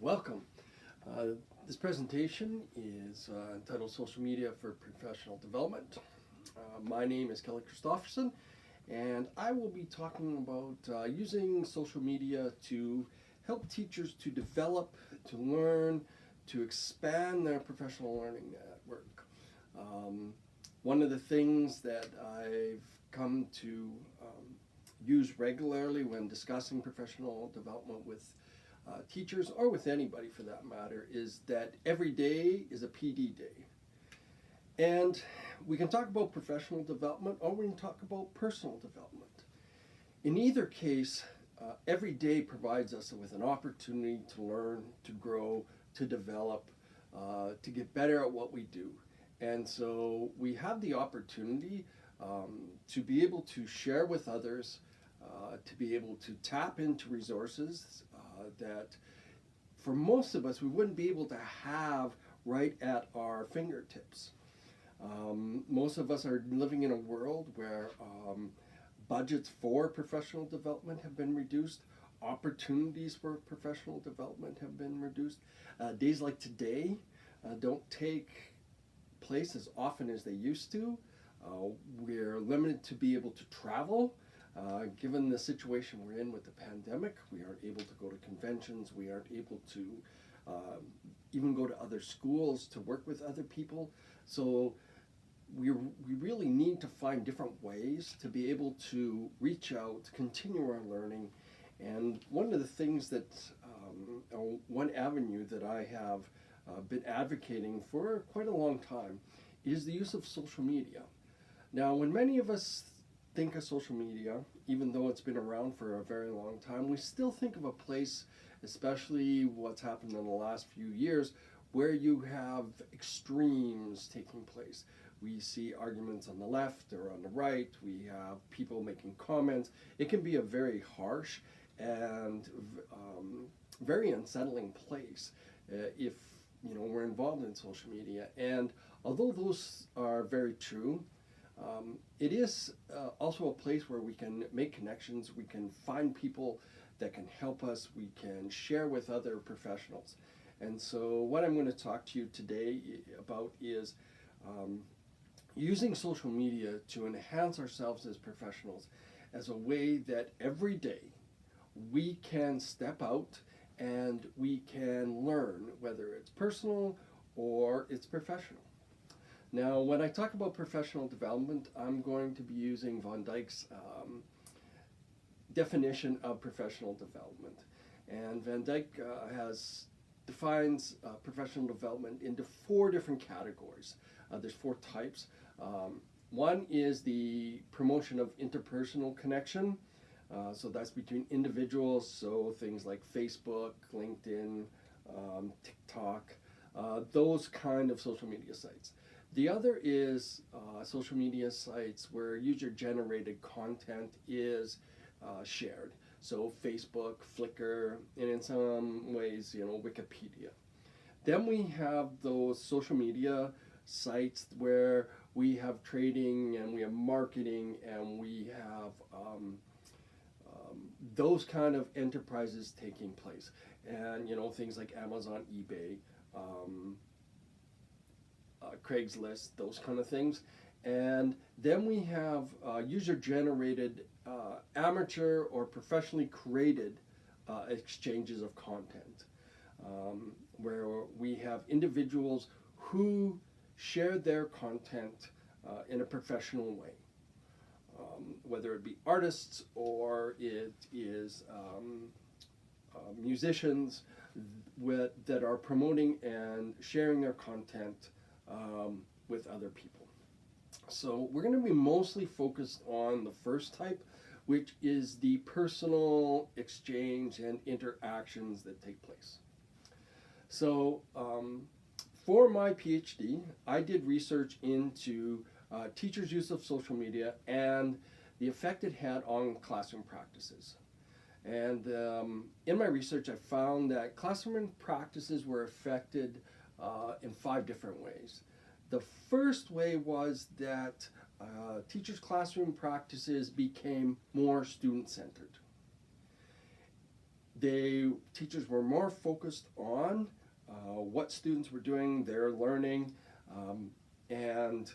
Welcome. This presentation is entitled Social Media for Professional Development. My name is Kelly Christofferson, and I will be talking about using social media to help teachers to develop, to learn, to expand their professional learning network. One of the things that I've come to use regularly when discussing professional development with teachers, or with anybody for that matter, is that every day is a PD day. And we can talk about professional development, or we can talk about personal development. In either case, every day provides us with an opportunity to learn, to grow, to develop, to get better at what we do. And so we have the opportunity to be able to share with others, to be able to tap into resources that for most of us we wouldn't be able to have right at our fingertips. Most of us are living in a world where budgets for professional development have been reduced, opportunities for professional development have been reduced. Days like today don't take place as often as they used to. We're limited to be able to travel. Given the situation we're in with the pandemic, we aren't able to go to conventions, we aren't able to even go to other schools to work with other people. So we really need to find different ways to be able to reach out, to continue our learning. And one of the things that, one avenue that I have been advocating for quite a long time is the use of social media. Now, when many of us think of social media, even though it's been around for a very long time, we still think of a place, especially what's happened in the last few years, where you have extremes taking place. We see arguments on the left or on the right, we have people making comments. It can be a very harsh and very unsettling place if we're involved in social media. And although those are very true, it is also a place where we can make connections, we can find people that can help us, we can share with other professionals. And so what I'm going to talk to you today about is using social media to enhance ourselves as professionals as a way that every day we can step out and we can learn, whether it's personal or it's professional. Now, when I talk about professional development, I'm going to be using Von Dijk's definition of professional development. And Van Dyke defines professional development into 4 different categories. There's 4 types. One is the promotion of interpersonal connection. So that's between individuals, so things like Facebook, LinkedIn, TikTok, those kind of social media sites. The other is social media sites where user-generated content is shared. So Facebook, Flickr, and in some ways, Wikipedia. Then we have those social media sites where we have trading and we have marketing and we have those kind of enterprises taking place. And things like Amazon, eBay, Craigslist, those kind of things. And then we have user-generated, amateur or professionally created exchanges of content, where we have individuals who share their content in a professional way, whether it be artists or it is musicians that are promoting and sharing their content with other people. So we're going to be mostly focused on the first type, which is the personal exchange and interactions that take place. So for my PhD, I did research into teachers' use of social media and the effect it had on classroom practices. And in my research, I found that classroom practices were affected in 5 different ways. The first way was that teachers' classroom practices became more student-centered. Teachers were more focused on what students were doing, their learning, and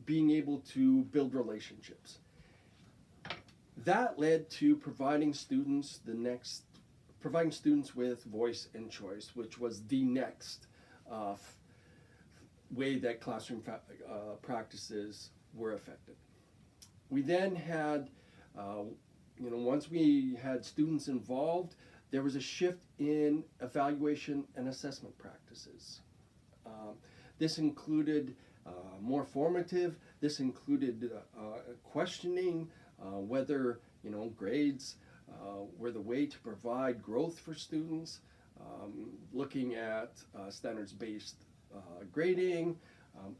being able to build relationships. That led to providing students with voice and choice, which was the next way that classroom practices were affected. We then had, once we had students involved, there was a shift in evaluation and assessment practices. This included more formative. This included questioning whether grades were the way to provide growth for students, looking at standards-based grading,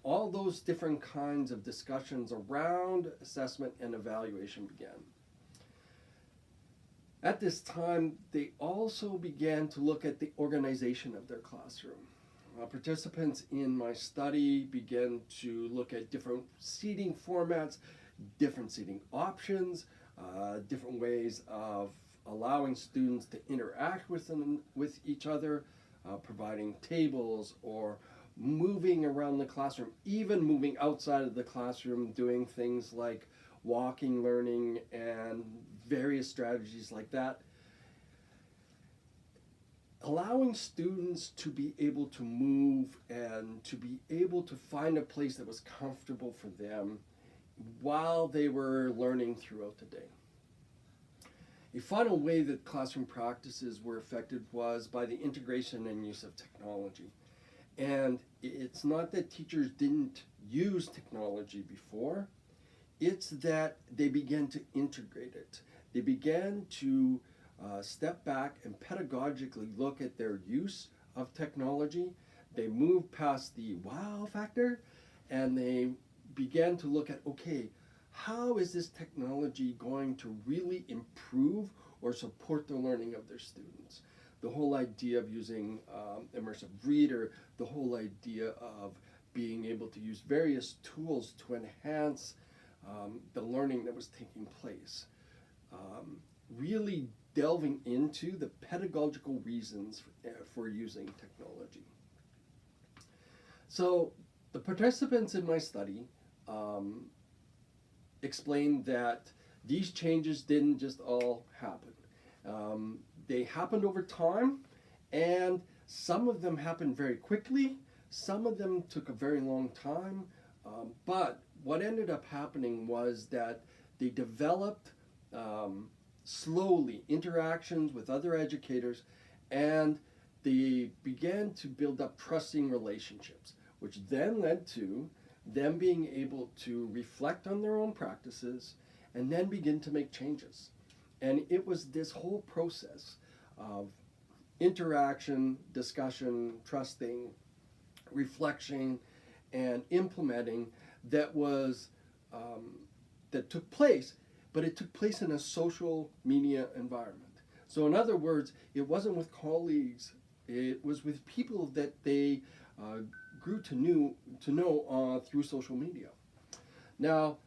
all those different kinds of discussions around assessment and evaluation began. At this time, they also began to look at the organization of their classroom. Participants in my study began to look at different seating formats, different seating options, different ways of allowing students to interact with each other, providing tables or moving around the classroom, even moving outside of the classroom, doing things like walking learning and various strategies like that. Allowing students to be able to move and to be able to find a place that was comfortable for them while they were learning throughout the day. A final way that classroom practices were affected was by the integration and use of technology. And it's not that teachers didn't use technology before, it's that they began to integrate it. They began to step back and pedagogically look at their use of technology. They moved past the wow factor and they began to look at, okay, how is this technology going to really improve or support the learning of their students? The whole idea of using immersive reader, the whole idea of being able to use various tools to enhance the learning that was taking place. Really delving into the pedagogical reasons for using technology. So the participants in my study explained that these changes didn't just all happen. They happened over time, and some of them happened very quickly, some of them took a very long time, but what ended up happening was that they developed slowly interactions with other educators, and they began to build up trusting relationships, which then led to them being able to reflect on their own practices and then begin to make changes. And it was this whole process of interaction, discussion, trusting, reflection, and implementing that took place, but it took place in a social media environment. So in other words, it wasn't with colleagues, it was with people that they grew to know through social media. Now,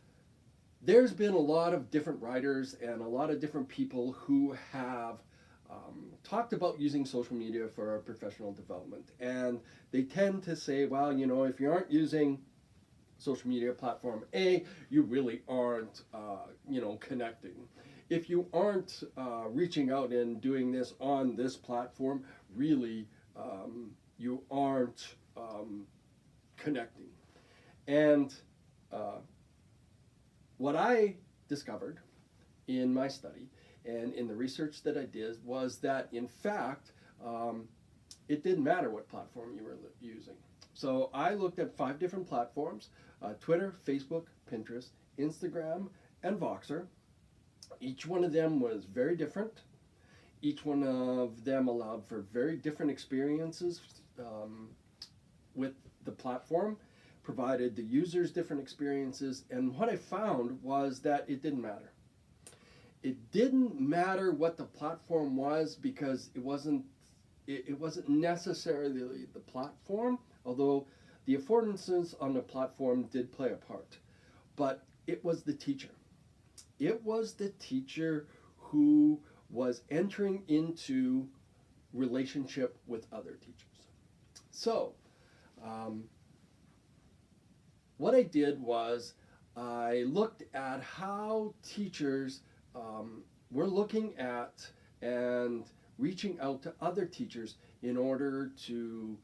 there's been a lot of different writers and a lot of different people who have talked about using social media for professional development. And they tend to say, well, if you aren't using social media platform A, you really aren't, connecting. If you aren't reaching out and doing this on this platform, really, you aren't connecting. And what I discovered in my study and in the research that I did was that, in fact, it didn't matter what platform you were using. So I looked at 5 different platforms: Twitter, Facebook, Pinterest, Instagram, and Voxer. Each one of them was very different. Each one of them allowed for very different experiences with the platform, provided the users different experiences, and what I found was that it didn't matter. It didn't matter what the platform was, because it wasn't necessarily the platform, although the affordances on the platform did play a part. But it was the teacher. It was the teacher who was entering into relationship with other teachers. So, what I did was I looked at how teachers were looking at and reaching out to other teachers in order to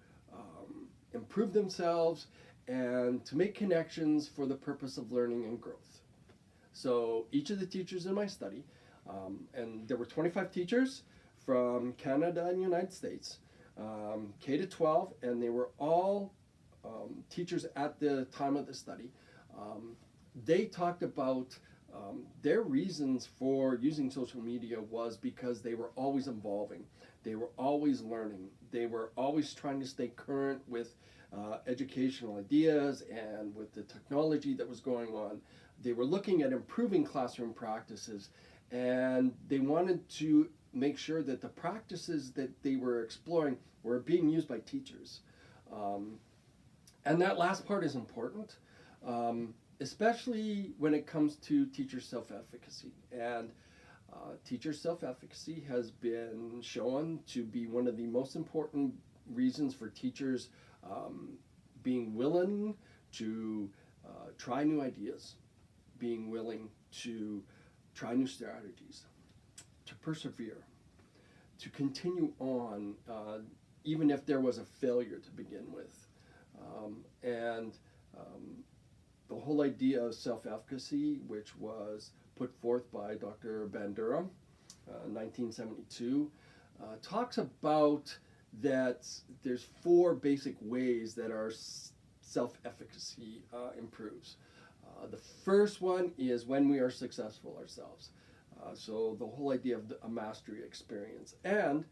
improve themselves and to make connections for the purpose of learning and growth. So each of the teachers in my study, and there were 25 teachers from Canada and United States, K to 12, and they were all teachers at the time of the study. They talked about their reasons for using social media was because they were always evolving. They were always learning. They were always trying to stay current with educational ideas and with the technology that was going on. They were looking at improving classroom practices, and they wanted to make sure that the practices that they were exploring were being used by teachers. And that last part is important, especially when it comes to teacher self-efficacy. And teacher self-efficacy has been shown to be one of the most important reasons for teachers being willing to try new ideas, being willing to try new strategies, to persevere, to continue on, even if there was a failure to begin with. The whole idea of self-efficacy, which was put forth by Dr. Bandura in 1972, talks about that there's 4 basic ways that our self-efficacy improves. The first one is when we are successful ourselves. So the whole idea of a mastery experience. And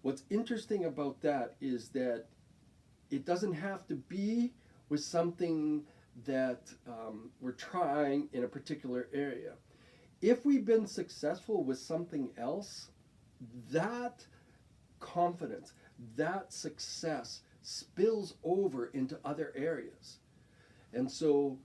what's interesting about that is that it doesn't have to be with something that we're trying in a particular area. If we've been successful with something else, that confidence, that success spills over into other areas. And so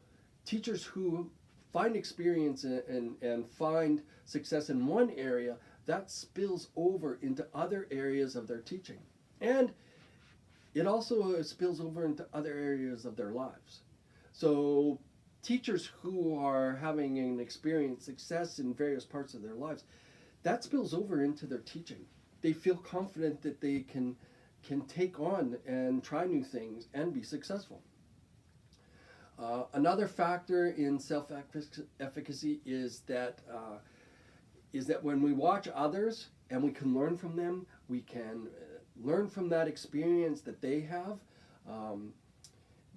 teachers who find experience and find success in one area, that spills over into other areas of their teaching. And it also spills over into other areas of their lives. So teachers who are having an experienced success in various parts of their lives, that spills over into their teaching. They feel confident that they can take on and try new things and be successful. Another factor in self-efficacy is that when we watch others and we can learn from them, we can learn from that experience that they have,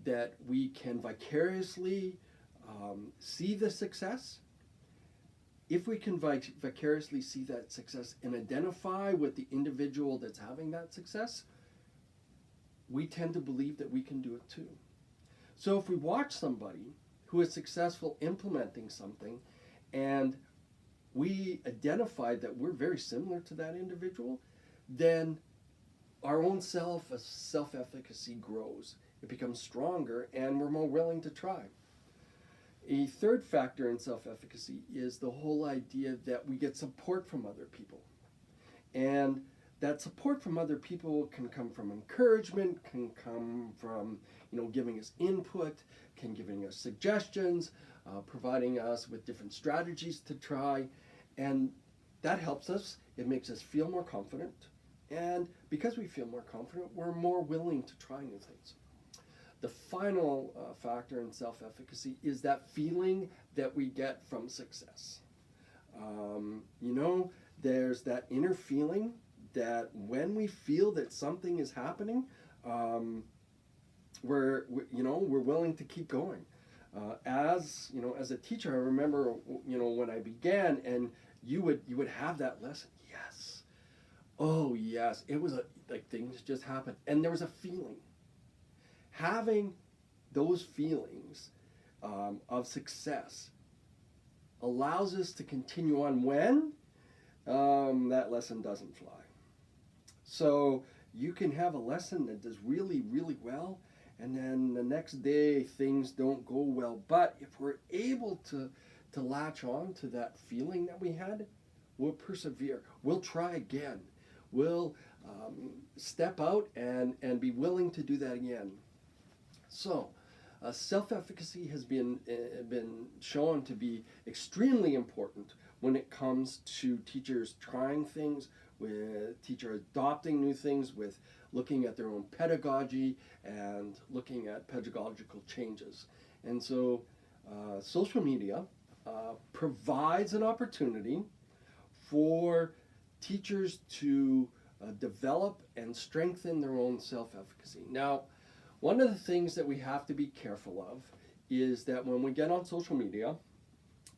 that we can vicariously see the success. If we can vicariously see that success and identify with the individual that's having that success, we tend to believe that we can do it too. So if we watch somebody who is successful implementing something and we identify that we're very similar to that individual, then our own self-efficacy grows. It becomes stronger and we're more willing to try. A third factor in self-efficacy is the whole idea that we get support from other people. And that support from other people can come from encouragement, can come from giving us input, can giving us suggestions, providing us with different strategies to try. And that helps us. It makes us feel more confident. And because we feel more confident, we're more willing to try new things. The final factor in self-efficacy is that feeling that we get from success. There's that inner feeling that when we feel that something is happening, we're willing to keep going. As a teacher, I remember when I began, and you would have that lesson. Yes, oh yes, it was like things just happened, and there was a feeling. Having those feelings of success allows us to continue on when that lesson doesn't fly. So you can have a lesson that does really, really well, and then the next day things don't go well. But if we're able to latch on to that feeling that we had, we'll persevere, we'll try again, we'll step out and be willing to do that again. So, self-efficacy has been shown to be extremely important when it comes to teachers trying things, with teachers adopting new things, with looking at their own pedagogy and looking at pedagogical changes. And so, social media provides an opportunity for teachers to develop and strengthen their own self-efficacy. Now, one of the things that we have to be careful of is that when we get on social media,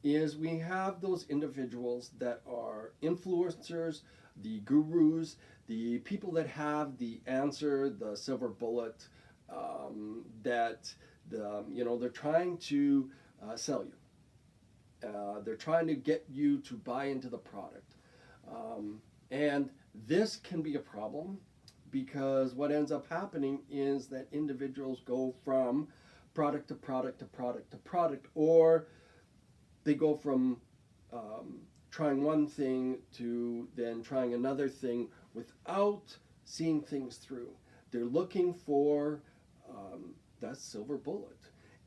is we have those individuals that are influencers, the gurus, the people that have the answer, the silver bullet, that they're trying to sell you. They're trying to get you to buy into the product. And this can be a problem because what ends up happening is that individuals go from product to product to product to product, or they go from trying one thing to then trying another thing without seeing things through. They're looking for that silver bullet.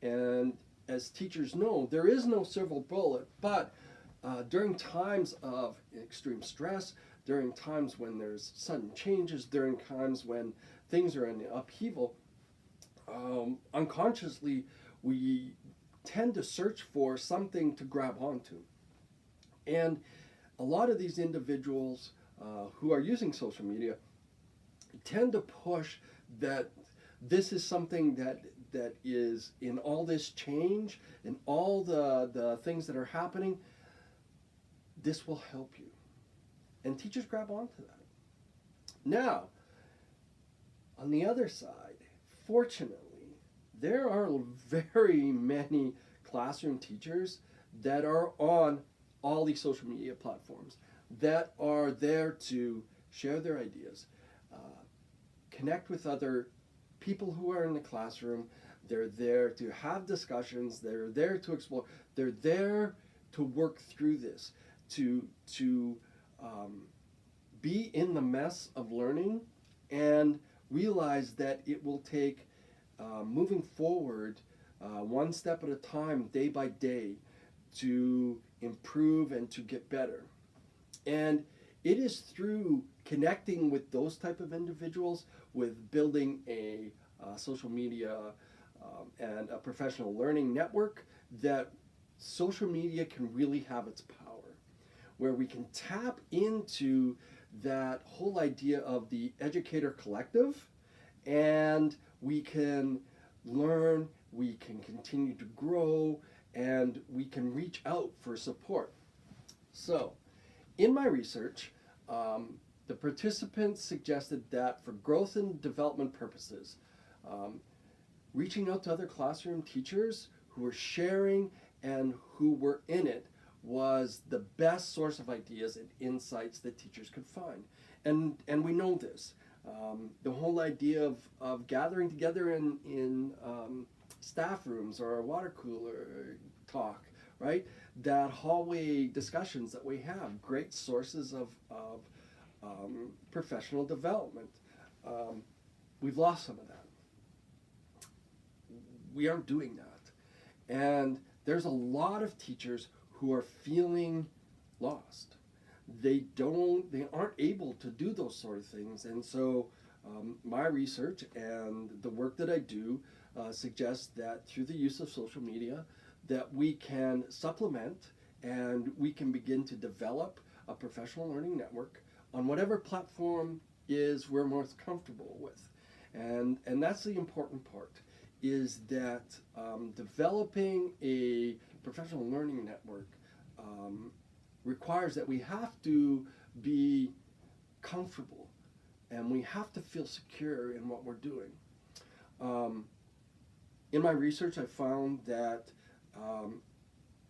And as teachers know, there is no silver bullet, but during times of extreme stress, during times when there's sudden changes, during times when things are in upheaval, unconsciously we tend to search for something to grab onto. And a lot of these individuals who are using social media tend to push that this is something that is in all this change and all the things that are happening, this will help you. And teachers grab onto that. Now, on the other side, fortunately, there are very many classroom teachers that are on all these social media platforms that are there to share their ideas, connect with other people who are in the classroom. They're there to have discussions. They're there to explore. They're there to work through this, to be in the mess of learning and realize that it will take moving forward one step at a time, day by day, to improve and to get better. And it is through connecting with those type of individuals, with building a social media and a professional learning network, that social media can really have its power, where we can tap into that whole idea of the educator collective, and we can learn, we can continue to grow, and we can reach out for support. So, in my research, the participants suggested that for growth and development purposes, reaching out to other classroom teachers who were sharing and who were in it was the best source of ideas and insights that teachers could find. And we know this. The whole idea of gathering together in staff rooms or a water cooler talk, right? That hallway discussions that we have, great sources of professional development. We've lost some of that. We aren't doing that. And there's a lot of teachers who are feeling lost. They aren't able to do those sort of things. And so my research and the work that I do suggests that through the use of social media, that we can supplement and we can begin to develop a professional learning network on whatever platform is we're most comfortable with. And that's the important part, is that developing a professional learning network requires that we have to be comfortable and we have to feel secure in what we're doing. In my research, I found that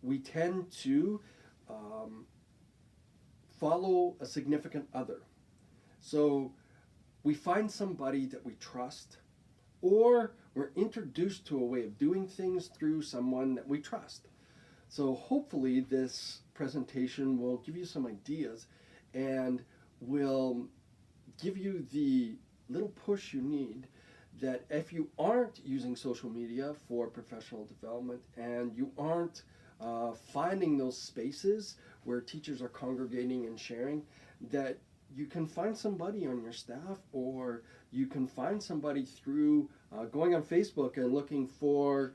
we tend to follow a significant other. So we find somebody that we trust, or we're introduced to a way of doing things through someone that we trust. So hopefully this presentation will give you some ideas and will give you the little push you need that if you aren't using social media for professional development and you aren't finding those spaces where teachers are congregating and sharing, that you can find somebody on your staff, or you can find somebody through going on Facebook and looking for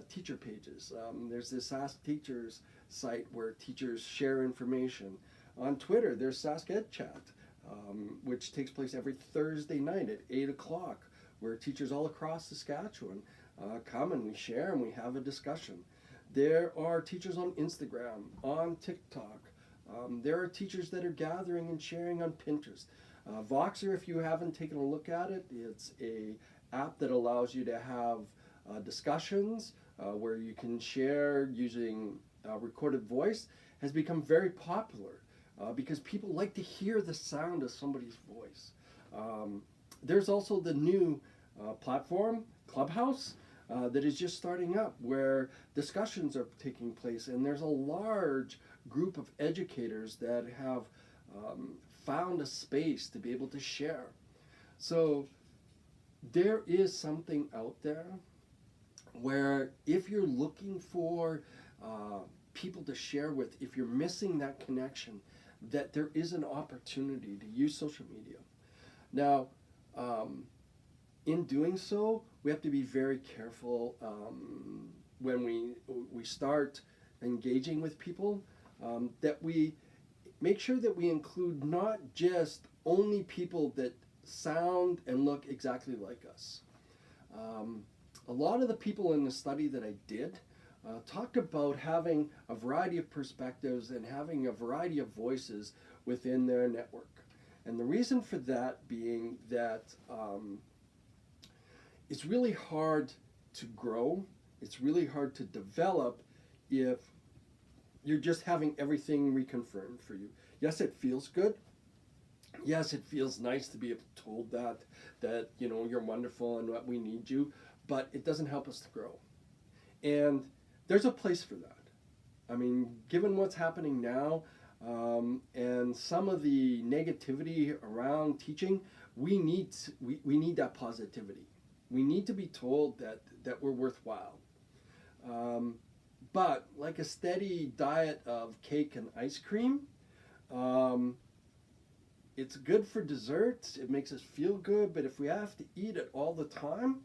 teacher pages. There's this Ask Teachers site where teachers share information. On Twitter, there's Sask Ed Chat, which takes place every Thursday night at 8 o'clock, where teachers all across Saskatchewan come and we share and we have a discussion. There are teachers on Instagram, on TikTok. There are teachers that are gathering and sharing on Pinterest. Voxer, if you haven't taken a look at it, it's a app that allows you to have discussions where you can share using recorded voice, has become very popular because people like to hear the sound of somebody's voice. There's also the new platform, Clubhouse, that is just starting up, where discussions are taking place, and there's a large group of educators that have found a space to be able to share. So there is something out there where if you're looking for people to share with, if you're missing that connection, that there is an opportunity to use social media. Now, in doing so, we have to be very careful when we start engaging with people, that we make sure that we include not just only people that sound and look exactly like us. A lot of the people in the study that I did talked about having a variety of perspectives and having a variety of voices within their network. And the reason for that being that it's really hard to grow, it's really hard to develop if you're just having everything reconfirmed for you. Yes, it feels good. Yes, it feels nice to be told that you know you're wonderful and that we need you, but it doesn't help us to grow. And there's a place for that. I mean, given what's happening now and some of the negativity around teaching, we need that positivity. We need to be told that we're worthwhile. But like a steady diet of cake and ice cream, it's good for desserts. It makes us feel good, but if we have to eat it all the time,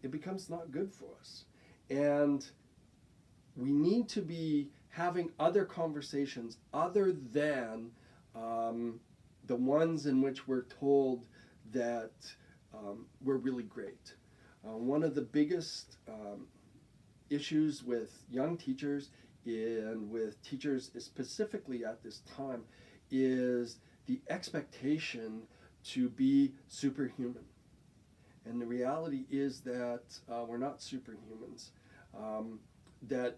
it becomes not good for us. And we need to be having other conversations other than the ones in which we're told that we're really great. One of the biggest issues with young teachers and with teachers specifically at this time is the expectation to be superhuman. And the reality is that we're not superhumans. That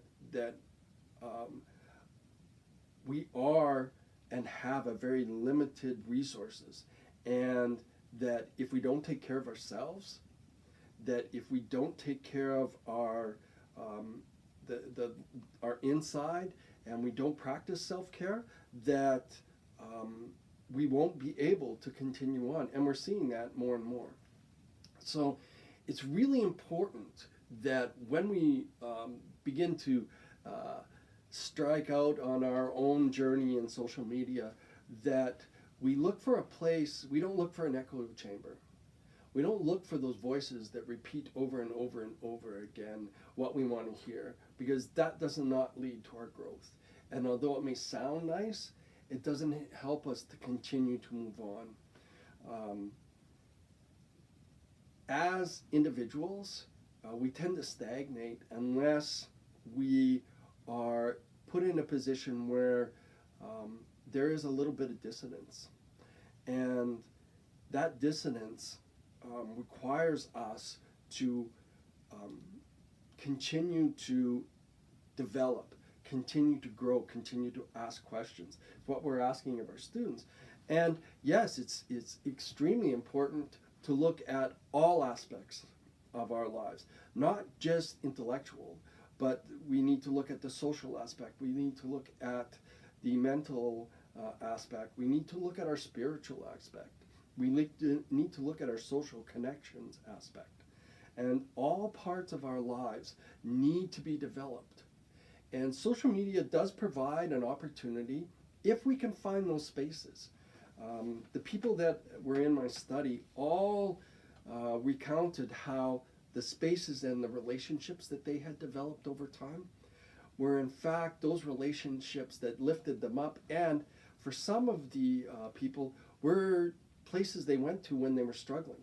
we are and have a very limited resources, and that if we don't take care of ourselves, that if we don't take care of our our inside, and we don't practice self-care, that we won't be able to continue on. And we're seeing that more and more. So it's really important that when we begin to strike out on our own journey in social media, that we look for a place, we don't look for an echo chamber. We don't look for those voices that repeat over and over and over again what we want to hear, because that does not lead to our growth. And although it may sound nice, it doesn't help us to continue to move on. As individuals, we tend to stagnate unless we are put in a position where there is a little bit of dissonance. And that dissonance requires us to continue to develop, continue to grow, continue to ask questions. It's what we're asking of our students. And yes, it's extremely important to look at all aspects of our lives, not just intellectual, but we need to look at the social aspect. We need to look at the mental aspect. We need to look at our spiritual aspect. We need to look at our social connections aspect. And all parts of our lives need to be developed. And social media does provide an opportunity if we can find those spaces. The people that were in my study all recounted how the spaces and the relationships that they had developed over time were in fact those relationships that lifted them up, and for some of the people were places they went to when they were struggling,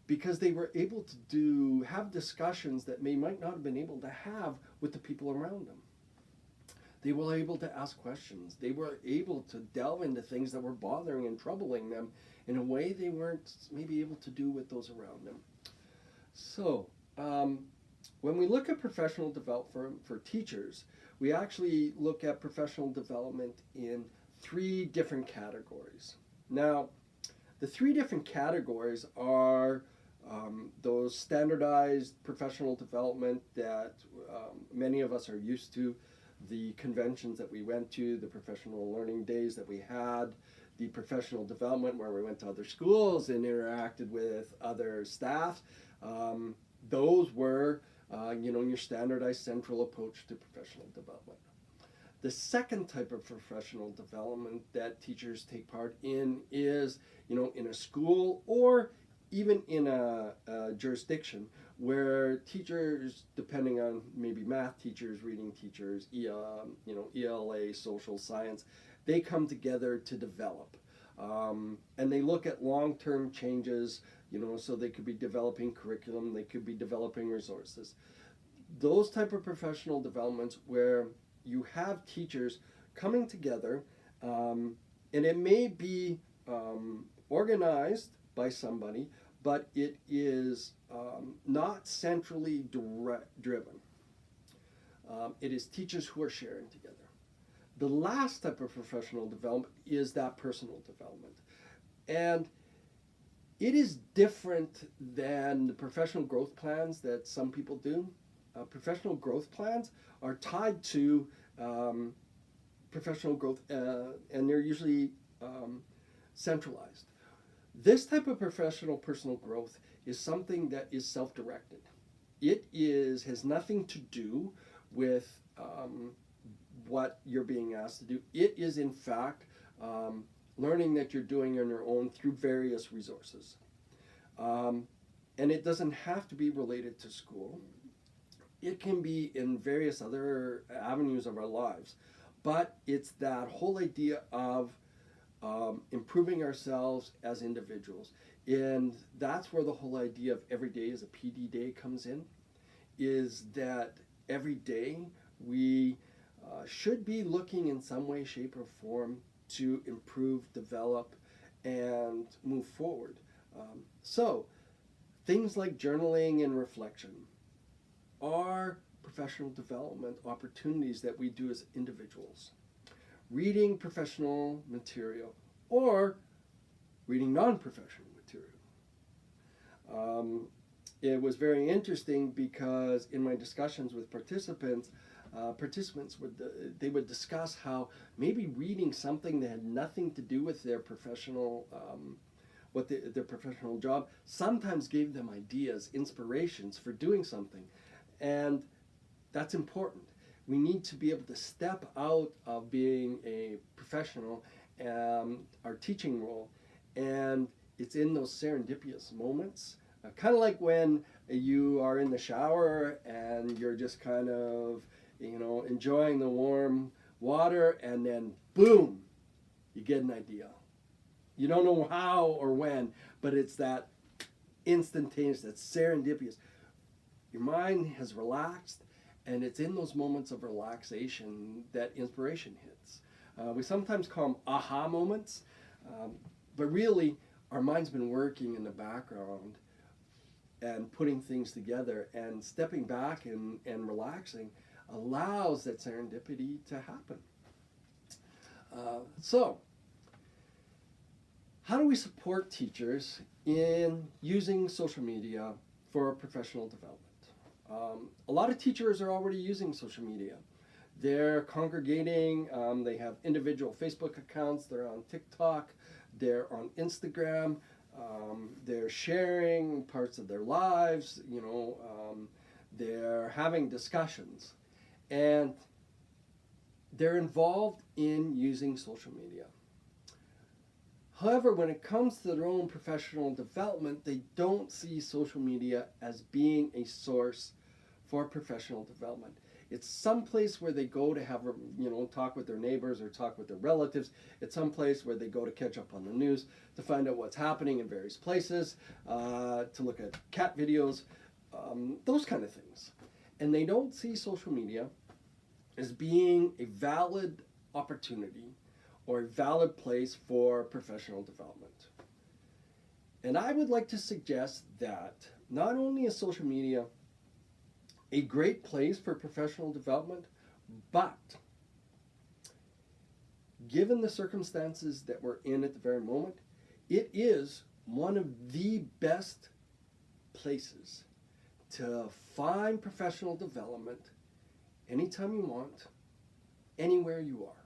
because they were able to have discussions that they might not have been able to have with the people around them. They were able to ask questions. They were able to delve into things that were bothering and troubling them in a way they weren't maybe able to do with those around them. So, when we look at professional development for teachers, we actually look at professional development in 3 different categories. Now, the 3 different categories are those standardized professional development that many of us are used to, the conventions that we went to, the professional learning days that we had, the professional development where we went to other schools and interacted with other staff. Those were, your standardized central approach to professional development. The second type of professional development that teachers take part in is, in a school or even in a jurisdiction where teachers, depending on maybe math teachers, reading teachers, ELA, social science, they come together to develop. And they look at long-term changes, so they could be developing curriculum, they could be developing resources. Those type of professional developments where you have teachers coming together, and it may be organized by somebody, but it is not centrally driven. It is teachers who are sharing together. The last type of professional development is that personal development. And it is different than the professional growth plans that some people do. Professional growth plans are tied to professional growth, and they're usually centralized. This type of professional personal growth is something that is self-directed. It has nothing to do with what you're being asked to do. It is in fact learning that you're doing on your own through various resources. And it doesn't have to be related to school. It can be in various other avenues of our lives. But it's that whole idea of improving ourselves as individuals. And that's where the whole idea of every day as a PD day comes in, is that every day we should be looking in some way, shape, or form to improve, develop, and move forward. So things like journaling and reflection are professional development opportunities that we do as individuals. Reading professional material or reading non-professional material. It was very interesting because in my discussions with participants would discuss how maybe reading something that had nothing to do with their professional their professional job sometimes gave them ideas, inspirations for doing something, and that's important. We need to be able to step out of being a professional, our teaching role, and it's in those serendipitous moments, kind of like when you are in the shower and you're just kind of, enjoying the warm water, and then boom, you get an idea. You don't know how or when, but it's that instantaneous, that serendipitous. Your mind has relaxed, and it's in those moments of relaxation that inspiration hits. We sometimes call them aha moments, but really our mind's been working in the background and putting things together, and stepping back and relaxing allows that serendipity to happen. So, how do we support teachers in using social media for professional development? A lot of teachers are already using social media. They're congregating, they have individual Facebook accounts, they're on TikTok, they're on Instagram, they're sharing parts of their lives, they're having discussions. And they're involved in using social media. However, when it comes to their own professional development, they don't see social media as being a source for professional development. It's some place where they go to have, talk with their neighbors or talk with their relatives. It's some place where they go to catch up on the news, to find out what's happening in various places, to look at cat videos, those kind of things. And they don't see social media as being a valid opportunity or a valid place for professional development. And I would like to suggest that not only is social media a great place for professional development, but given the circumstances that we're in at the very moment, it is one of the best places to find professional development anytime you want, anywhere you are.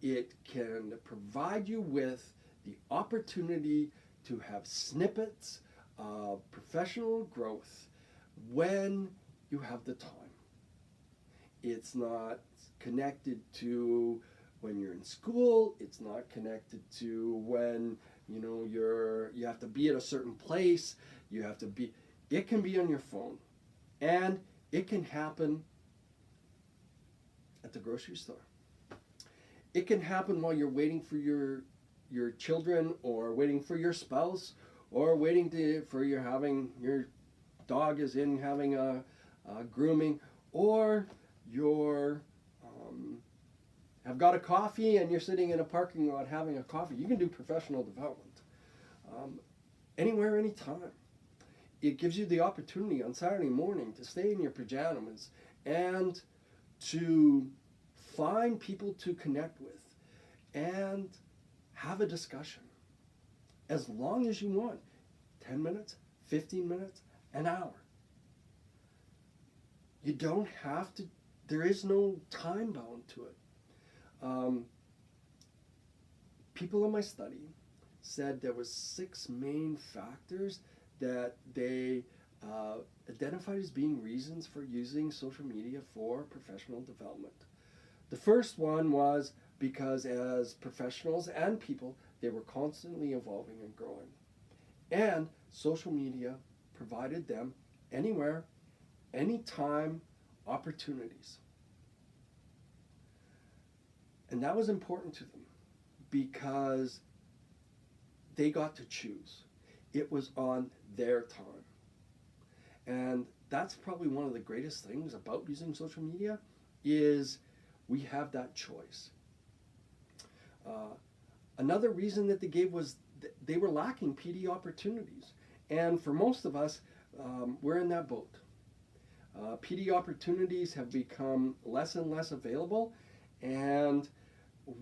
It can provide you with the opportunity to have snippets of professional growth when you have the time. It's not connected to when you're in school. It's not connected to when you have to be at a certain place. It can be on your phone, and it can happen at the grocery store. It can happen while you're waiting for your children, or waiting for your spouse, or waiting for your dog is in having a grooming, or you're have got a coffee and you're sitting in a parking lot having a coffee. You can do professional development anywhere, anytime. It gives you the opportunity on Saturday morning to stay in your pajamas and to find people to connect with and have a discussion as long as you want. 10 minutes, 15 minutes, an hour. You don't have to, there is no time bound to it. People in my study said there was 6 main factors that they identified as being reasons for using social media for professional development. The first one was because as professionals and people, they were constantly evolving and growing. And social media provided them anywhere, anytime opportunities. And that was important to them because they got to choose. It was on their time. And that's probably one of the greatest things about using social media is we have that choice. Another reason that they gave was they were lacking PD opportunities. And for most of us, we're in that boat. PD opportunities have become less and less available, and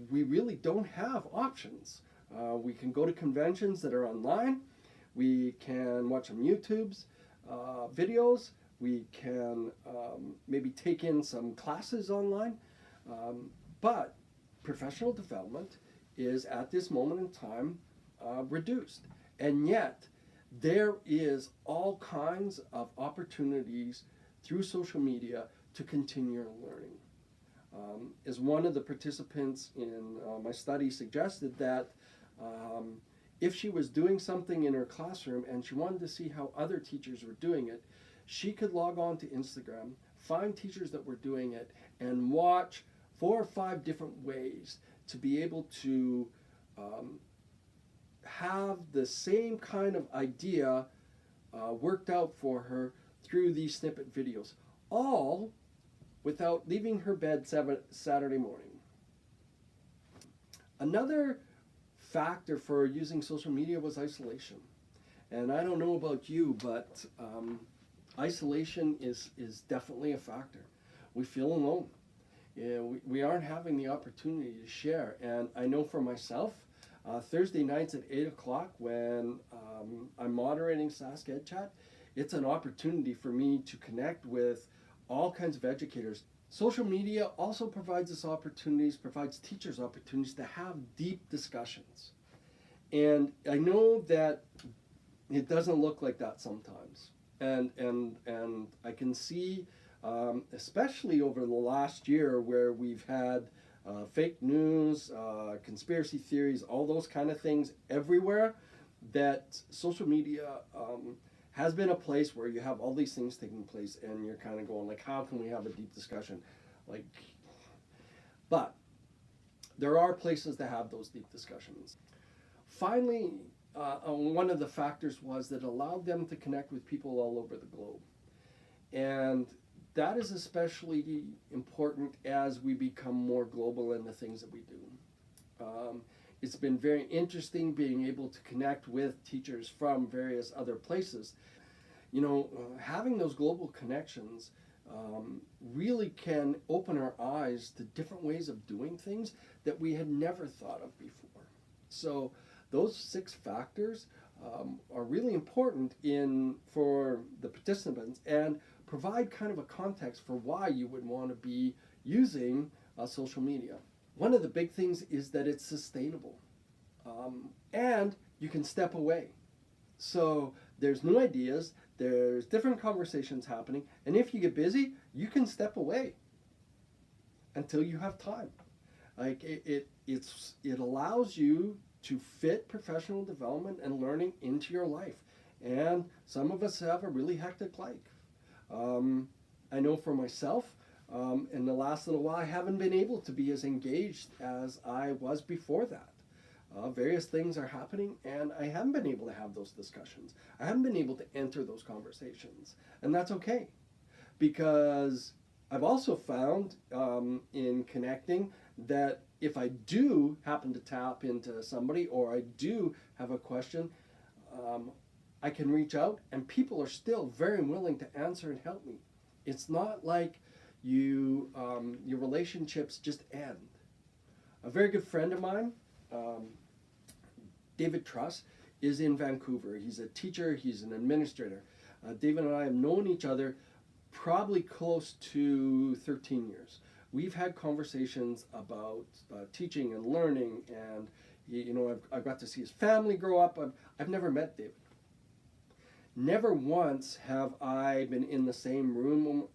we really don't have options. We can go to conventions that are online. We can watch on YouTube's videos. We can maybe take in some classes online. But professional development is at this moment in time reduced. And yet there is all kinds of opportunities through social media to continue learning. As one of the participants in my study suggested that if she was doing something in her classroom and she wanted to see how other teachers were doing it, she could log on to Instagram, find teachers that were doing it, and watch 4 or 5 different ways to be able to have the same kind of idea worked out for her through these snippet videos, all without leaving her bed Saturday morning. Another factor for using social media was isolation. And I don't know about you, but isolation is definitely a factor. We feel alone. We aren't having the opportunity to share. And I know for myself, Thursday nights at 8 o'clock when I'm moderating Sask Ed Chat, it's an opportunity for me to connect with all kinds of educators. Social media also provides us opportunities, provides teachers opportunities to have deep discussions. And I know that it doesn't look like that sometimes. And I can see, especially over the last year, where we've had fake news, conspiracy theories, all those kind of things everywhere, that social media has been a place where you have all these things taking place, and you're kind of going like, how can we have a deep discussion? Like, but there are places to have those deep discussions. Finally, one of the factors was that it allowed them to connect with people all over the globe. And that is especially important as we become more global in the things that we do. It's been very interesting being able to connect with teachers from various other places. You know, having those global connections really can open our eyes to different ways of doing things that we had never thought of before. So those 6 factors are really important for the participants and provide kind of a context for why you would want to be using social media. One of the big things is that it's sustainable, and you can step away. So there's new ideas, there's different conversations happening, and if you get busy, you can step away until you have time. Like it allows you to fit professional development and learning into your life. And some of us have a really hectic life. I know for myself, in the last little while, I haven't been able to be as engaged as I was before that. Various things are happening, and I haven't been able to have those discussions. I haven't been able to enter those conversations, and that's okay, because I've also found in connecting that if I do happen to tap into somebody, or I do have a question, I can reach out, and people are still very willing to answer and help me. It's not like your relationships just end. A very good friend of mine, David Truss, is in Vancouver. He's a teacher, he's an administrator. David and I have known each other probably close to 13 years. We've had conversations about teaching and learning, and I've got to see his family grow up. I've never met David. Never once have I been in the same room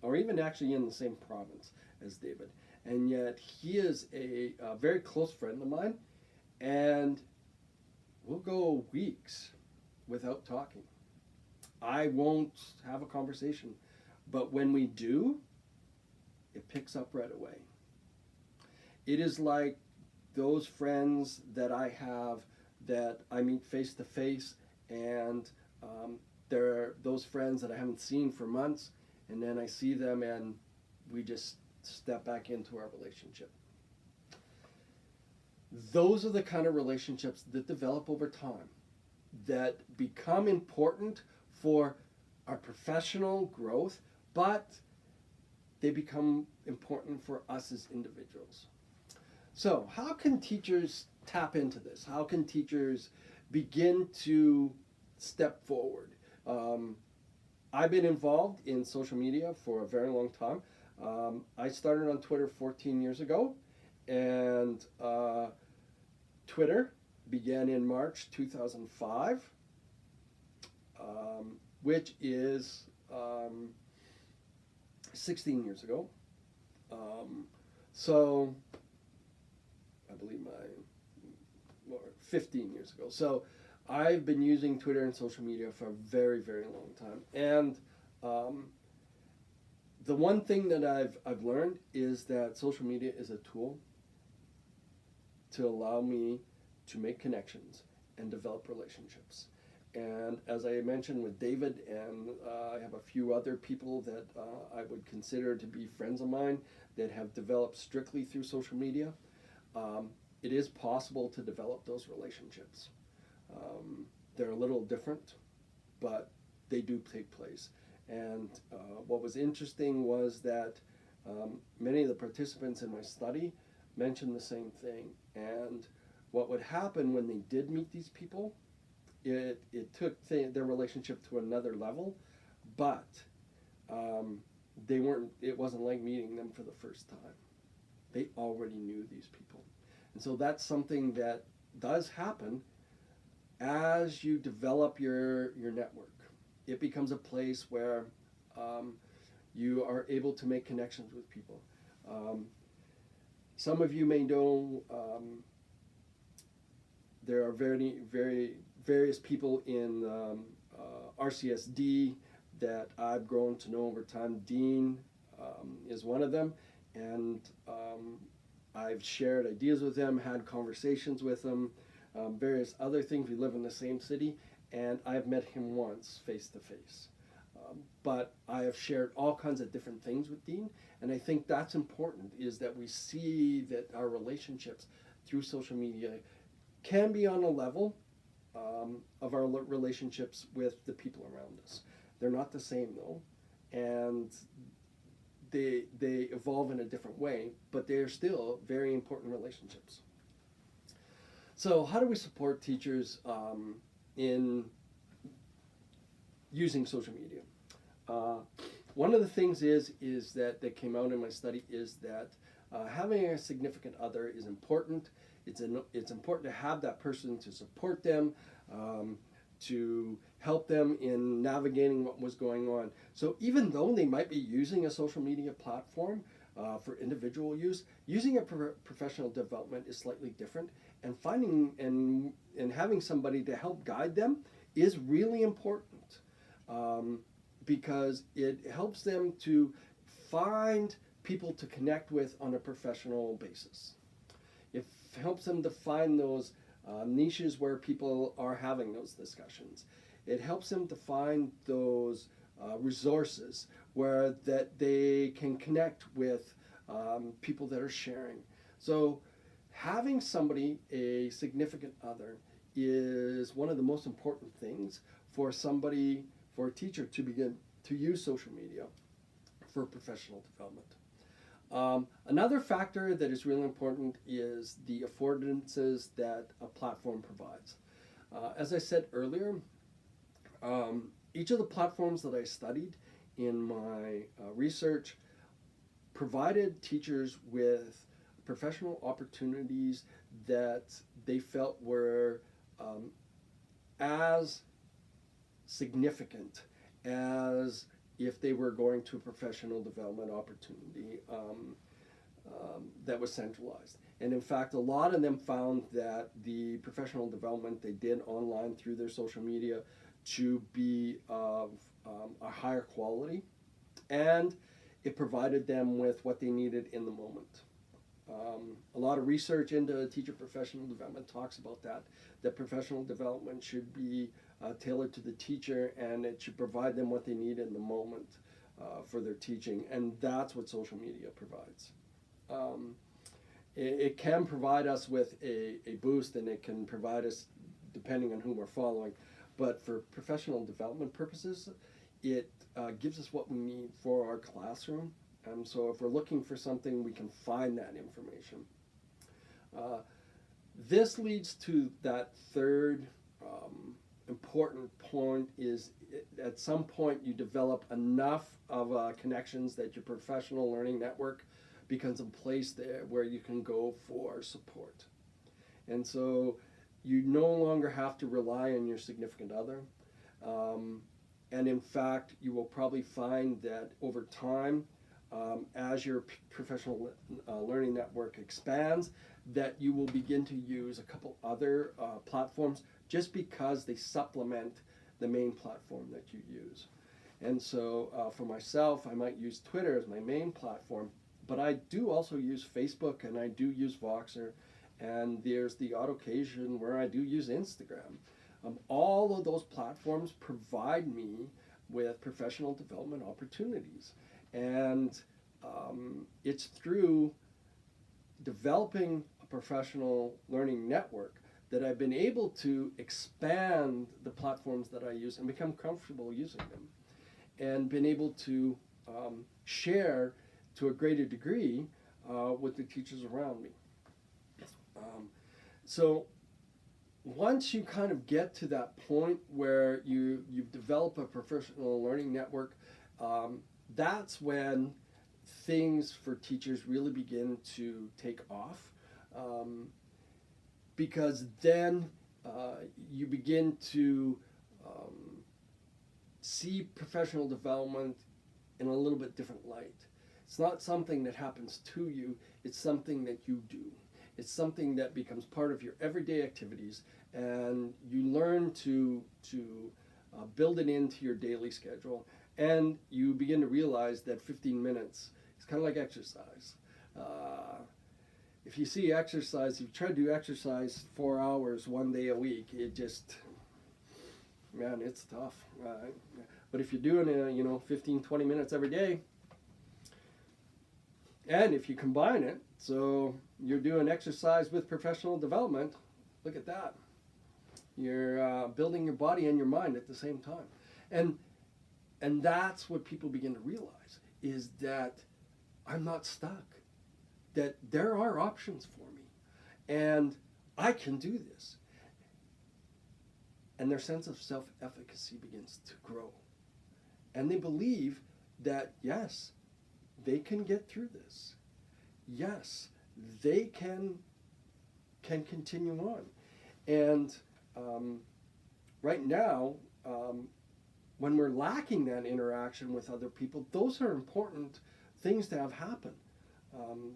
or even actually in the same province as David. And yet he is a very close friend of mine, and we'll go weeks without talking. I won't have a conversation, but when we do, it picks up right away. It is like those friends that I have that I meet face to face, and there are those friends that I haven't seen for months, and then I see them and we just step back into our relationship. Those are the kind of relationships that develop over time, that become important for our professional growth, but they become important for us as individuals. So how can teachers tap into this? How can teachers begin to step forward? I've been involved in social media for a very long time. I started on Twitter 14 years ago, and Twitter began in March 2005, which is 16 years ago. So I believe 15 years ago. So I've been using Twitter and social media for a very, very long time. And the one thing that I've learned is that social media is a tool to allow me to make connections and develop relationships. And as I mentioned with David, and I have a few other people that I would consider to be friends of mine that have developed strictly through social media, it is possible to develop those relationships. They're a little different, but they do take place. And what was interesting was that many of the participants in my study mentioned the same thing. And what would happen when they did meet these people it took their relationship to another level, but they weren't. It wasn't like meeting them for the first time. They already knew these people, and so that's something that does happen as you develop your network. It becomes a place where you are able to make connections with people. Um, some of you may know there are various people in RCSD that I've grown to know over time. Dean is one of them, and I've shared ideas with him, had conversations with him, various other things. We live in the same city, and I've met him once face to face. But I have shared all kinds of different things with Dean, and I think that's important, is that we see that our relationships through social media can be on a level of our relationships with the people around us. They're not the same though, and they evolve in a different way, but they're still very important relationships. So how do we support teachers in using social media? One of the things is that came out in my study is that having a significant other is important. It's important to have that person to support them, to help them in navigating what was going on. So even though they might be using a social media platform for individual use, using it for professional development is slightly different. And finding and having somebody to help guide them is really important, because it helps them to find people to connect with on a professional basis. It helps them to find those niches where people are having those discussions. It helps them to find those resources where that they can connect with people that are sharing. So having somebody, a significant other, is one of the most important things for a teacher to begin to use social media for professional development. Another factor that is really important is the affordances that a platform provides. As I said earlier, each of the platforms that I studied in my research provided teachers with professional opportunities that they felt were as significant as if they were going to a professional development opportunity that was centralized. And in fact, a lot of them found that the professional development they did online through their social media to be of a higher quality, and it provided them with what they needed in the moment. A lot of research into teacher professional development talks about that professional development should be tailored to the teacher, and it should provide them what they need in the moment for their teaching, and that's what social media provides. It can provide us with a boost, and it can provide us, depending on who we're following, but for professional development purposes, it gives us what we need for our classroom. And so if we're looking for something, we can find that information. This leads to that third important point, is at some point you develop enough of connections that your professional learning network becomes a place there where you can go for support. And so you no longer have to rely on your significant other. And in fact, you will probably find that over time, as your professional learning network expands, that you will begin to use a couple other platforms just because they supplement the main platform that you use. And so for myself, I might use Twitter as my main platform, but I do also use Facebook, and I do use Voxer, and there's the odd occasion where I do use Instagram. All of those platforms provide me with professional development opportunities. And it's through developing a professional learning network that I've been able to expand the platforms that I use and become comfortable using them, and been able to share to a greater degree with the teachers around me. So once you kind of get to that point where you've developed a professional learning network, that's when things for teachers really begin to take off, because then you begin to see professional development in a little bit different light. It's not something that happens to you, it's something that you do. It's something that becomes part of your everyday activities, and you learn to build it into your daily schedule, and you begin to realize that 15 minutes is kind of like exercise. If you see exercise, if you try to do exercise 4 hours one day a week, it just, man, it's tough. But if you're doing it, 15, 20 minutes every day, and if you combine it, so you're doing exercise with professional development, look at that. You're building your body and your mind at the same time. And that's what people begin to realize, is that I'm not stuck, that there are options for me, and I can do this. And their sense of self-efficacy begins to grow. And they believe that, yes, they can get through this. Yes, they can continue on. And right now, when we're lacking that interaction with other people, those are important things to have happen.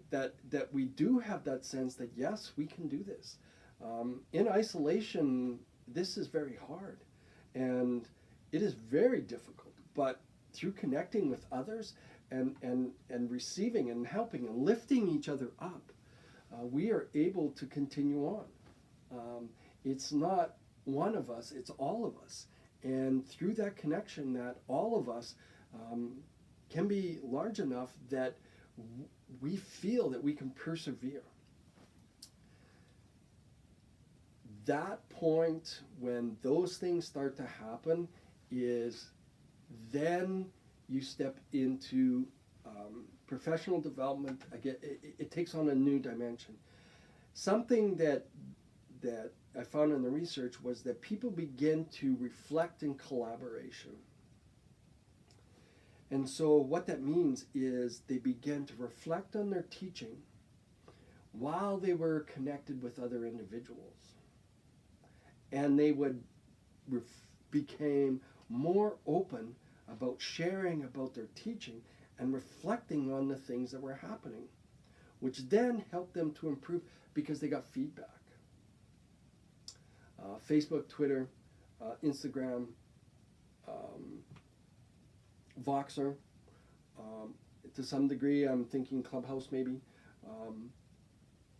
That we do have that sense that, yes, we can do this. In isolation, this is very hard, and it is very difficult. But through connecting with others and receiving and helping and lifting each other up, we are able to continue on. It's not one of us, it's all of us. And through that connection, that all of us can be large enough that we feel that we can persevere. That point when those things start to happen is then you step into professional development. Again, it takes on a new dimension. Something that I found in the research was that people begin to reflect in collaboration. And so what that means is they begin to reflect on their teaching while they were connected with other individuals. And they became more open about sharing about their teaching and reflecting on the things that were happening, which then helped them to improve because they got feedback. Facebook, Twitter, Instagram, Voxer, to some degree I'm thinking Clubhouse maybe,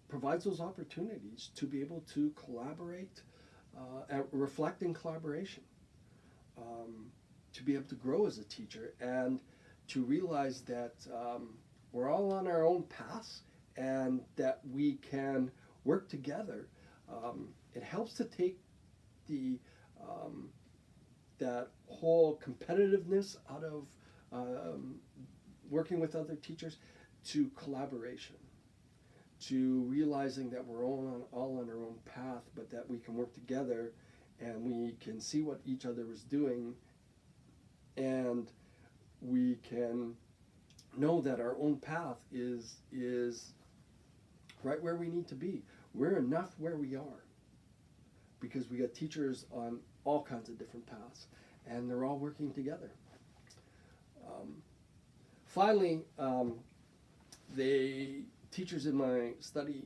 provides those opportunities to be able to collaborate and reflect in collaboration, to be able to grow as a teacher and to realize that we're all on our own paths and that we can work together. It helps to take the that whole competitiveness out of working with other teachers to collaboration, to realizing that we're all on our own path, but that we can work together and we can see what each other is doing, and we can know that our own path is right where we need to be. We're enough where we are because we got teachers on all kinds of different paths, and they're all working together. Finally, the teachers in my study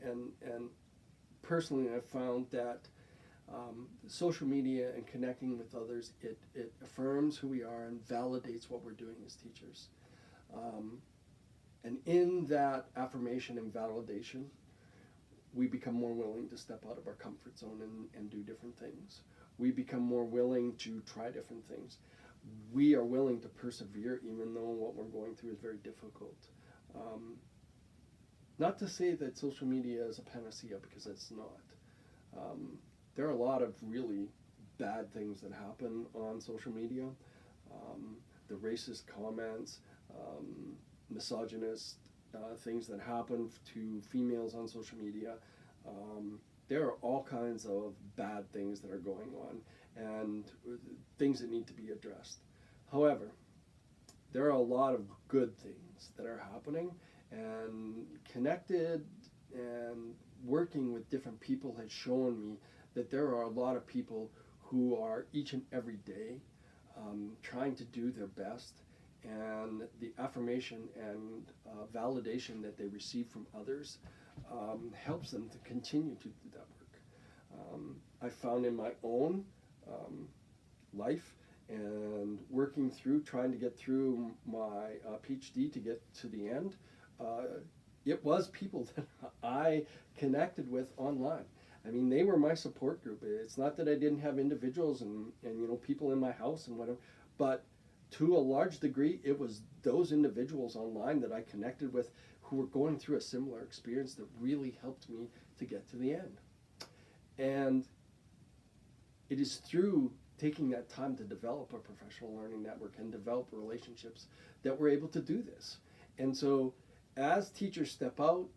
and personally I found that social media and connecting with others, it affirms who we are and validates what we're doing as teachers. And in that affirmation and validation, we become more willing to step out of our comfort zone and do different things. We become more willing to try different things. We are willing to persevere even though what we're going through is very difficult. Not to say that social media is a panacea, because it's not. There are a lot of really bad things that happen on social media. The racist comments, misogynist things that happen to females on social media, there are all kinds of bad things that are going on and things that need to be addressed. However, there are a lot of good things that are happening, and connected and working with different people has shown me that there are a lot of people who are each and every day trying to do their best, and the affirmation and validation that they receive from others helps them to continue to do that work. I found in my own life and working through, trying to get through my PhD to get to the end, it was people that I connected with online. I mean, they were my support group. It's not that I didn't have individuals and people in my house and whatever, but to a large degree, it was those individuals online that I connected with who were going through a similar experience that really helped me to get to the end. And it is through taking that time to develop a professional learning network and develop relationships that we're able to do this. And so as teachers step out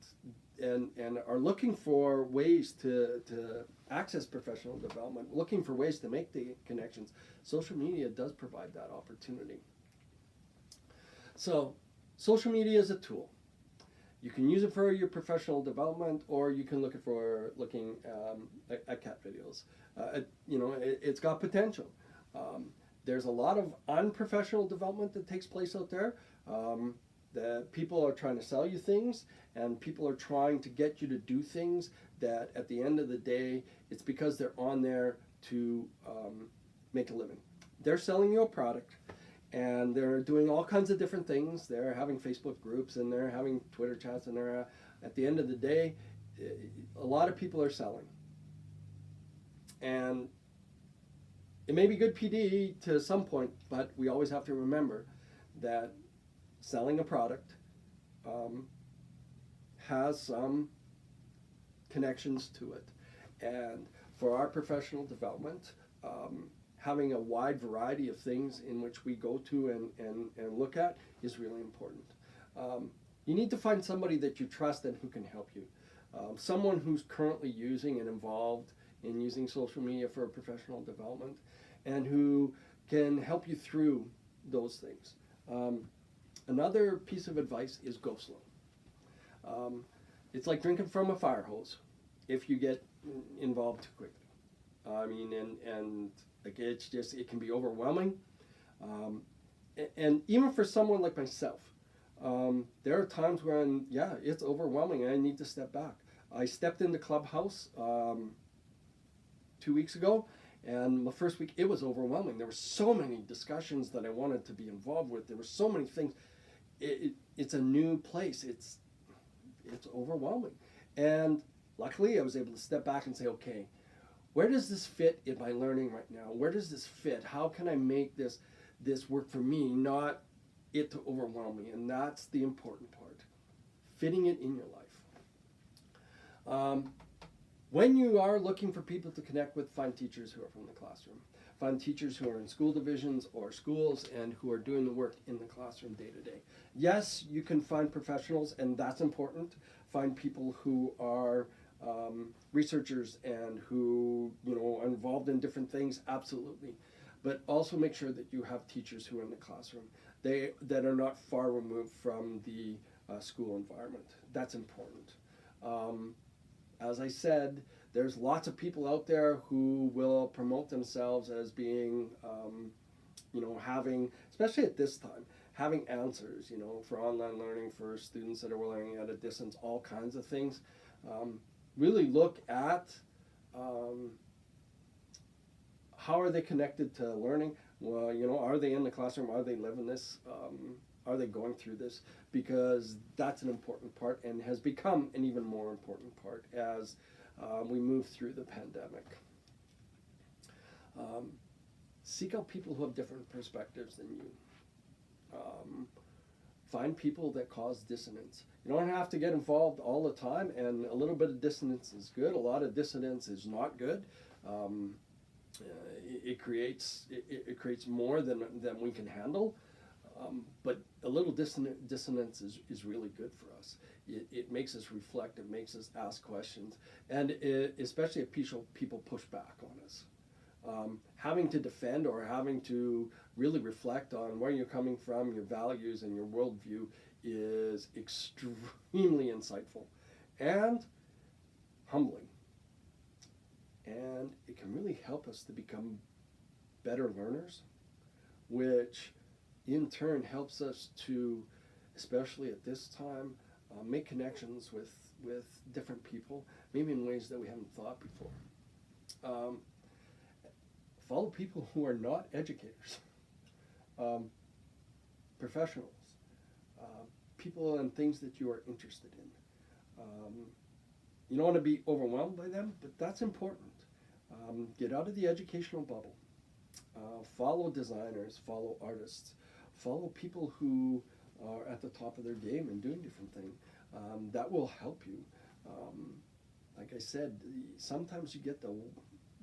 and are looking for ways to access professional development, looking for ways to make the connections, social media does provide that opportunity. So social media is a tool. You can use it for your professional development, or you can look at cat videos. It's got potential. There's a lot of unprofessional development that takes place out there. That people are trying to sell you things, and people are trying to get you to do things that at the end of the day, it's because they're on there to make a living. They're selling you a product, and they're doing all kinds of different things. They're having Facebook groups, and they're having Twitter chats, and they're at the end of the day, a lot of people are selling. And it may be good PD to some point, but we always have to remember that selling a product has some connections to it. And for our professional development, having a wide variety of things in which we go to and look at is really important. You need to find somebody that you trust and who can help you. Someone who's currently using and involved in using social media for professional development and who can help you through those things. Another piece of advice is go slow. It's like drinking from a fire hose if you get involved too quickly. I mean, and like it can be overwhelming. And even for someone like myself, there are times when, it's overwhelming and I need to step back. I stepped into Clubhouse 2 weeks ago, and the first week it was overwhelming. There were so many discussions that I wanted to be involved with. There were so many things. It's a new place. It's overwhelming. And luckily I was able to step back and say, okay, where does this fit in my learning right now? Where does this fit? How can I make this work for me, not it to overwhelm me? And that's the important part, fitting it in your life. When you are looking for people to connect with, find teachers who are from the classroom. Find teachers who are in school divisions or schools and who are doing the work in the classroom day to day. Yes, you can find professionals, and that's important. Find people who are researchers and who are involved in different things, absolutely. But also make sure that you have teachers who are in the classroom, that are not far removed from the school environment. That's important. As I said, there's lots of people out there who will promote themselves as being, having, especially at this time, having answers, for online learning, for students that are learning at a distance, all kinds of things. Really look at how are they connected to learning. Well, are they in the classroom? Are they living this? Are they going through this? Because that's an important part and has become an even more important part as we move through the pandemic. Seek out people who have different perspectives than you. Find people that cause dissonance. You don't have to get involved all the time, and a little bit of dissonance is good. A lot of dissonance is not good. It creates more than we can handle. But a little dissonance is really good for us. It makes us reflect, it makes us ask questions, and especially if people push back on us. Having to defend or having to really reflect on where you're coming from, your values, and your worldview is extremely insightful and humbling. And it can really help us to become better learners, which in turn helps us to, especially at this time, make connections with different people, maybe in ways that we haven't thought before. Follow people who are not educators, professionals, people and things that you are interested in. You don't want to be overwhelmed by them, but that's important. Get out of the educational bubble. Follow designers, follow artists, follow people who are at the top of their game and doing different things. That will help you. Like I said, sometimes you get the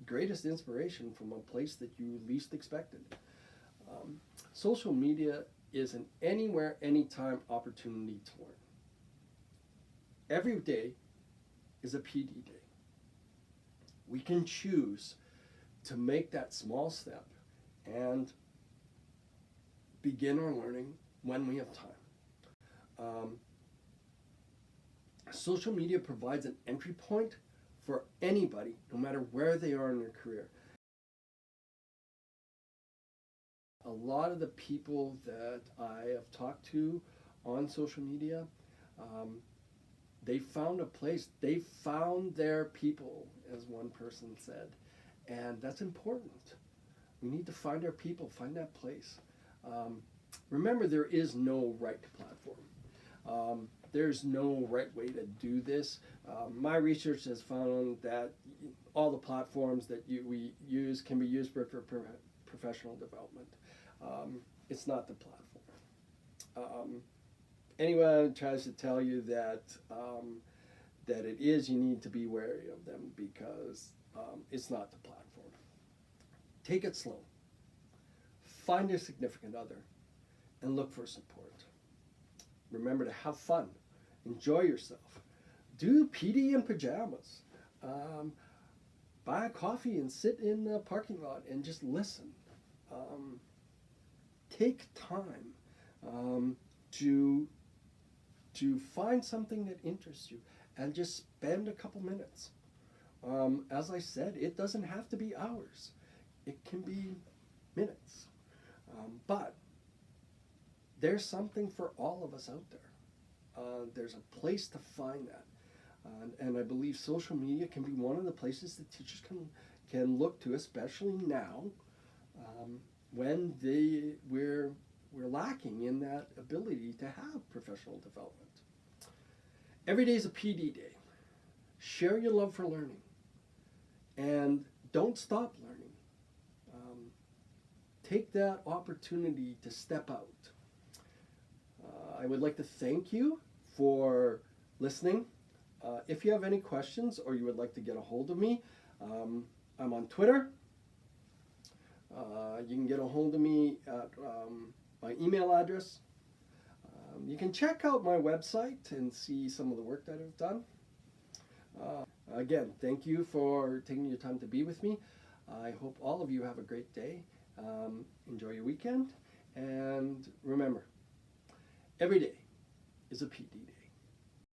greatest inspiration from a place that you least expected. Social media is an anywhere, anytime opportunity to learn. Every day is a PD day. We can choose to make that small step and begin our learning when we have time. Social media provides an entry point for anybody, no matter where they are in their career. A lot of the people that I have talked to on social media, they found a place, they found their people, as one person said, and that's important. We need to find our people, find that place. Remember, there is no right platform. There's no right way to do this. My research has found that all the platforms that we use can be used for professional development. It's not the platform. Anyone tries to tell you that that it is, you need to be wary of them, because it's not the platform. Take it slow. Find a significant other and look for support. Remember to have fun. Enjoy yourself. Do PD in pajamas. Buy a coffee and sit in the parking lot and just listen. Take time to find something that interests you and just spend a couple minutes. As I said, it doesn't have to be hours. It can be minutes. But there's something for all of us out there. There's a place to find that. And I believe social media can be one of the places that teachers can look to, especially now, when we're lacking in that ability to have professional development. Every day is a PD day. Share your love for learning, and don't stop learning. Take that opportunity to step out. I would like to thank you for listening. If you have any questions or you would like to get a hold of me, I'm on Twitter. You can get a hold of me at my email address. You can check out my website and see some of the work that I've done. Again, thank you for taking your time to be with me. I hope all of you have a great day. Enjoy your weekend. And remember, every day is a PD day.